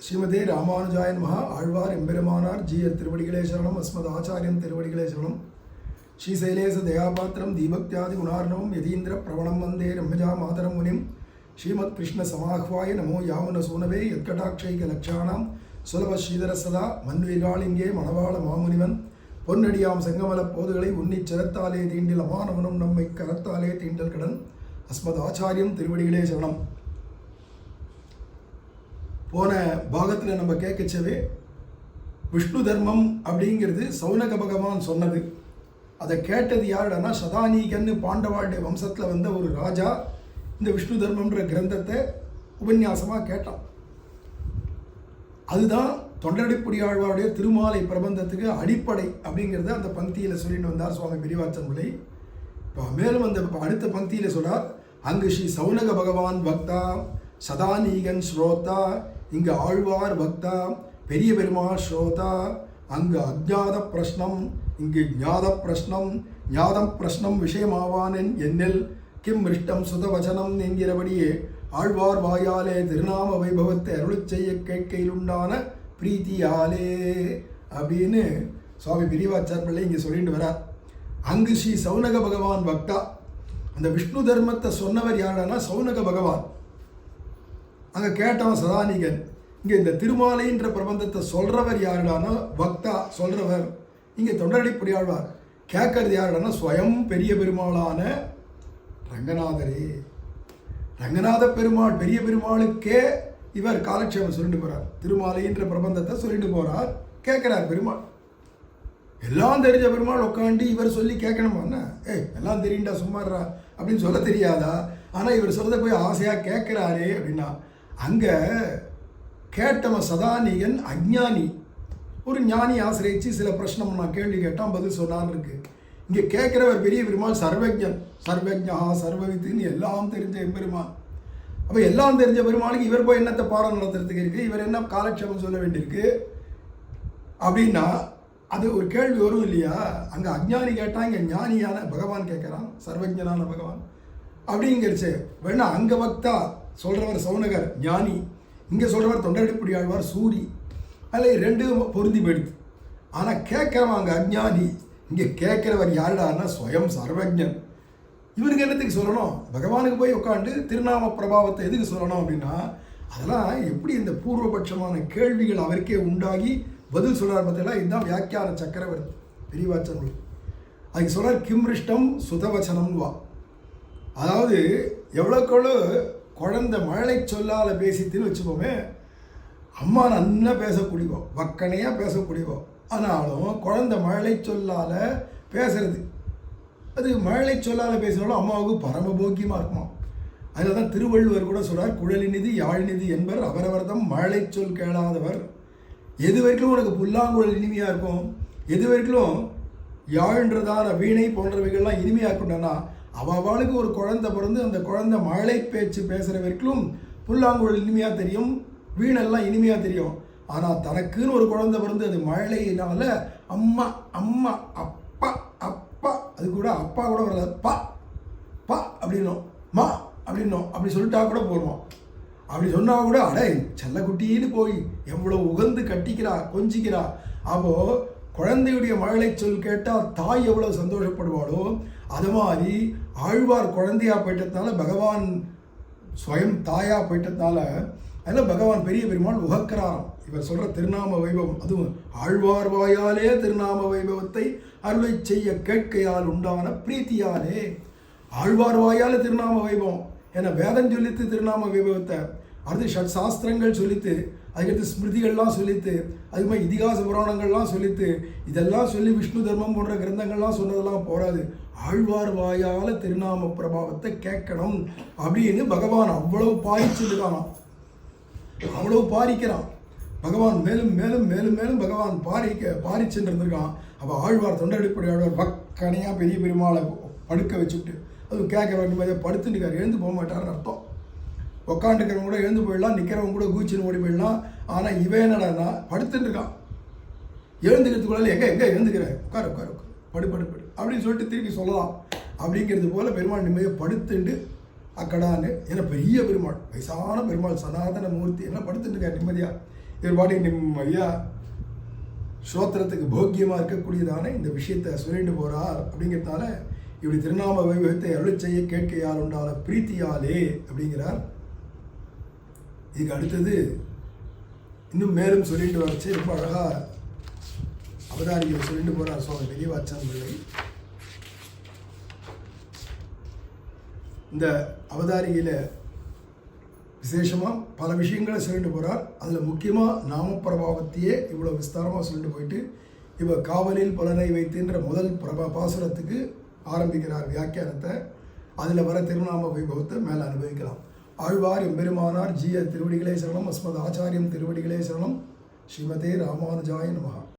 ஸ்ரீமதே ராமானுஜாய நமஹ. ஆழ்வார் எம்பெருமானார் ஜீயர் திருவடிகளே சரணம். அஸ்மத் ஆச்சாரியன் திருவடிகளே சரணம். ஸ்ரீசைலேச தயாபாத்திரம் தீபக்தியாதி குணார்ணவம் யதீந்திர பிரவணம் வந்தே ரம்யஜா மாதரம் முனிம் ஸ்ரீமத் கிருஷ்ண சமாஹ்வாய நமோ யாமுன சூனவே யத்கடாட்சைக லக்ஷானாம் சுலப ஸ்ரீதர சதா மன்விகாளிங்கே மணவாள மாமுனிவன் பொன்னடியாம் செங்கமல போதுகளை உன்னிச் சிரத்தாலே தீண்டில் அமானவனும் நம்மை கரத்தாலே தீண்டல் கடன். அஸ்மத் ஆச்சாரியம் திருவடிகளே சரணம். போன பாகத்தில் நம்ம கேட்கச்சவே விஷ்ணு தர்மம் அப்படிங்கிறது சௌனக பகவான் சொன்னது. அதை கேட்டது யாருடனா சதானீகன்னு பாண்டவாளுடைய வம்சத்தில் வந்த ஒரு ராஜா இந்த விஷ்ணு தர்மம்ன்ற கிரந்தத்தை உபன்யாசமாக கேட்டான். அதுதான் தொண்டரடிப்புடியாழ்வாருடைய திருமாலை பிரபந்தத்துக்கு அடிப்படை அப்படிங்கிறத அந்த பங்கியில் சொல்லிட்டு வந்தார் சுவாமி பெரியவாச்சன் பிள்ளை. இப்போ மேலும் அந்த அடுத்த பங்கியில் சொல்றார், அங்கு ஸ்ரீ சௌனக பகவான் பக்தா சதானீகன் ஸ்ரோதா, இங்கு ஆழ்வார் பக்தா பெரிய பெருமாள் ஸ்ரோதா, அங்கு அஜ்ஞாத பிரஷ்னம் இங்கு ஞாத பிரஷ்னம், ஞாதம் பிரஷ்னம் விஷயமாவானன் என்னில் கிம் மிருஷ்டம் சுதவச்சனம் என்கிறபடியே ஆழ்வார் வாயாலே திருநாம வைபவத்தை அருள் செய்ய கேட்கையில் உண்டான பிரீத்தியாலே அப்படின்னு சுவாமி பெரியவாச்சார் பிள்ளை இங்கே சொல்லிட்டு வரார். அங்கு ஸ்ரீ சௌனக பகவான் பக்தா, அந்த விஷ்ணு தர்மத்தை சொன்னவர் யாருன்னா சௌனக பகவான். அங்கே கேட்டவன் சதானிகன். இங்கே இந்த திருமாலைன்ற பிரபந்தத்தை சொல்கிறவர் யாருடானா பக்தா சொல்கிறவர். இங்கே தொண்டரடிப்புடியாழ்வார். கேட்கறது யாருடானா ஸ்வயம் பெரிய பெருமாளான ரங்கநாதரே. ரங்கநாத பெருமாள் பெரிய பெருமாளுக்கே இவர் காலக்ஷேபம் சொல்லிட்டு போகிறார். திருமாலைன்ற பிரபந்தத்தை சொல்லிட்டு போகிறார். கேட்குறார் பெருமாள். எல்லாம் தெரிஞ்ச பெருமாள் உட்காந்து இவர் சொல்லி கேட்கணுமா? எல்லாம் தெரியுண்டா சும்மாறா அப்படின்னு சொல்ல தெரியாதா? ஆனால் இவர் சொல்றதை போய் ஆசையாக கேட்குறாரே அப்படின்னா, அங்கே கேட்டவன் சதானிகன் அஜ்ஞானி. ஒரு ஞானி ஆசிரியச்சு சில பிரச்சனை நான் கேள்வி கேட்டான், பதில் சொன்னான்னு இருக்கு. இங்கே கேட்குறவர் பெரிய பெருமாள் சர்வஜன். சர்வஜா சர்வவித்துன்னு எல்லாம் தெரிஞ்ச பெருமாள். அப்போ எல்லாம் தெரிஞ்ச பெருமாளுக்கு இவர் போய் என்னத்தை பாடம் நடத்துறதுக்கு இருக்குது? இவர் என்ன காலக்ஷேபம் சொல்ல வேண்டியிருக்கு அப்படின்னா அது ஒரு கேள்வி வரும் இல்லையா? அங்கே அஜ்ஞானி கேட்டால் இங்கே ஞானியான பகவான் கேட்குறான், சர்வஜனான பகவான் அப்படிங்கிறச்சு. வேணா அங்கே பக்தா சொல்கிறவர் சௌனகர் ஞானி, இங்கே சொல்கிறவர் தொண்டரடிப்புடியாழ்வார் சூரி. அதில் ரெண்டும் பொருந்தி போயிடுது. ஆனால் கேட்குறவன் அங்கே அஜ்ஞானி, இங்கே கேட்குறவர் யாருடான்னா ஸ்வயம் சர்வஜன். இவருக்கு என்னத்துக்கு சொல்லணும்? பகவானுக்கு போய் உட்காந்து திருநாம பிரபாவத்தை எதுக்கு சொல்லணும் அப்படின்னா, அதெல்லாம் எப்படி இந்த பூர்வபட்சமான கேள்விகள் அவருக்கே உண்டாகி பதில் சொல்கிறார் பார்த்தீங்களா? இதுதான் வியாக்கியான சக்கரவர்த்தி பெரியவாச்சன். அதுக்கு சொல்கிறார் கிம்ரிஷ்டம் சுதவச்சனம்வா. அதாவது எவ்வளோக்கெவ்வளோ குழந்தை மழலை சொல்லால் பேசித்துன்னு வச்சுப்போமே, அம்மா நல்லா பேசக்கூடியவோ வக்கனையாக பேசக்கூடியவோ, ஆனாலும் குழந்தை மழலை சொல்லால் பேசுறது, அது மழலை சொல்லால் பேசினாலும் அம்மாவுக்கு பரமபோக்கியமாக இருக்குமா. அதில் தான் திருவள்ளுவர் கூட சொல்கிறார், குழலினிதி யாழ்நிதி என்பர் அவரவர்தம் மழலை சொல் கேளாதவர். எது வரைக்கும் உனக்கு புல்லாங்குழல் இனிமையாக இருக்கும், எது வரைக்கும் யாழ்ன்றதான வீணை போன்றவைகள்லாம் இனிமையாக இருக்கும்னா, அவளுக்கு ஒரு குழந்தை பிறந்து அந்த குழந்தை மழலை பேச்சு பேசுகிற வரைக்கும் புல்லாங்குழல் இனிமையாக தெரியும், வீணெல்லாம் இனிமையாக தெரியும். ஆனால் தனக்குன்னு ஒரு குழந்தை பிறந்து அது மழலையினால அம்மா அம்மா அப்பா அப்பா, அது கூட அப்பா கூட வரல, பா பா அப்படின்னும் மா அப்படின்னும் அப்படி சொல்லிட்டா கூட போடுவோம். அப்படி சொன்னால் கூட அடே செல்லக்குட்டின்னு போய் எவ்வளோ உகந்து கட்டிக்கிறா கொஞ்சிக்கிறா. அப்போது குழந்தையுடைய மழலை சொல் கேட்டால் தாய் எவ்வளோ சந்தோஷப்படுவாளோ, அது மாதிரி ஆழ்வார் குழந்தையாக போயிட்டதுனால பகவான் ஸ்வயம் தாயாக போயிட்டதுனால அதில் பகவான் பெரிய பெருமாள் உகக்கிறாராம். இவர் சொல்கிற திருநாம வைபவம், அதுவும் ஆழ்வார் வாயாலே திருநாம வைபவத்தை அருளை செய்ய கேட்கையால் உண்டான பிரீத்தியாலே. ஆழ்வார் வாயால் திருநாம வைபவம் ஏன்னா வேதம் சொல்லித்து திருநாம வைபவத்தை, அடுத்து ஷட் சாஸ்திரங்கள் சொல்லித்து, அதுக்கடுத்து ஸ்மிருதிகள்லாம் சொல்லித்து, அது மாதிரி இதிகாச புராணங்கள்லாம் சொல்லித்து, இதெல்லாம் சொல்லி விஷ்ணு தர்மம் போன்ற கிரந்தங்கள்லாம் சொன்னதெல்லாம் போராது, ஆழ்வார் வாயால் திருநாம பிரபாவத்தை கேட்கணும் அப்படின்னு பகவான் அவ்வளவு பாரிச்சிருக்கானாம். அவ்வளவு பாரிக்கிறான் பகவான். மேலும் மேலும் மேலும் மேலும் பகவான் பாரிச்சுட்டு இருந்திருக்கான். அப்போ ஆழ்வார் தொண்டரடிப்புடி ஆழ்வார் வக்கனையாக பெரிய பெருமாளை படுக்க வச்சுட்டு, அதுவும் கேட்க வேண்டும் படுத்துட்டுக்கார், எழுந்து போக மாட்டார்னு அர்த்தம். உக்காண்டுக்கிறவங்க கூட எழுந்து போயிடலாம், நிற்கிறவங்க கூட கூச்சின்னு ஓடி போயிடலாம். ஆனால் இவன் என்னடா படுத்துட்டு இருக்கான். எழுந்துக்கிறதுக்குள்ள எங்கே எழுந்துக்கிறேன், உட்காரு உட்காரு உட்காரு படு படு படு அப்படின்னு சொல்லிட்டு திருப்பி சொல்லலாம். அப்படிங்கிறது போல் பெருமாள் நிம்மதியாக படுத்துண்டு அக்கடான்னு. ஏன்னா பெரிய பெருமாள், வயசான பெருமாள், சனாதன மூர்த்தி எல்லாம் படுத்துட்டு இருக்கார் நிம்மதியாக. இவர் பாட்டி ஐயா ஸ்ரோத்திரத்துக்கு போக்கியமாக இருக்கக்கூடியதான இந்த விஷயத்தை சொல்லிட்டு போகிறார் அப்படிங்கிறதுனால இப்படி திருநாம வைபவத்தை அருள் செய்ய கேட்கையால் உண்டான பிரீத்தியாலே அப்படிங்கிறார். இதுக்கு அடுத்தது இன்னும் மேலும் சொல்லிட்டு வரச்சு ரொம்ப அழகாக அவதாரிகளை சொல்லிட்டு போகிறார் சுவாமி பெரியவாச்சான் பிள்ளை. இந்த அவதாரிகையில் விசேஷமாக பல விஷயங்களை சொல்லிட்டு போகிறார். அதில் முக்கியமாக நாமப்பிரபாவத்தையே இவ்வளோ விஸ்தாரமாக சொல்லிட்டு போயிட்டு இவ காவலில் புலனை வைத்துன்ற முதல் பாசுரத்துக்கு ஆரம்பிக்கிறார் வியாக்கியானத்தை. அதில் வர திருநாம வைபவத்தை மேலே அனுபவிக்கலாம். ஆழ்வார் எம்பெருமானார் ஜீய திருவடிகளே சரணம். அஸ்மத் ஆச்சாரியம் திருவடிகளே சரணம். ஸ்ரீமதே ராமானுஜாய நமஹா.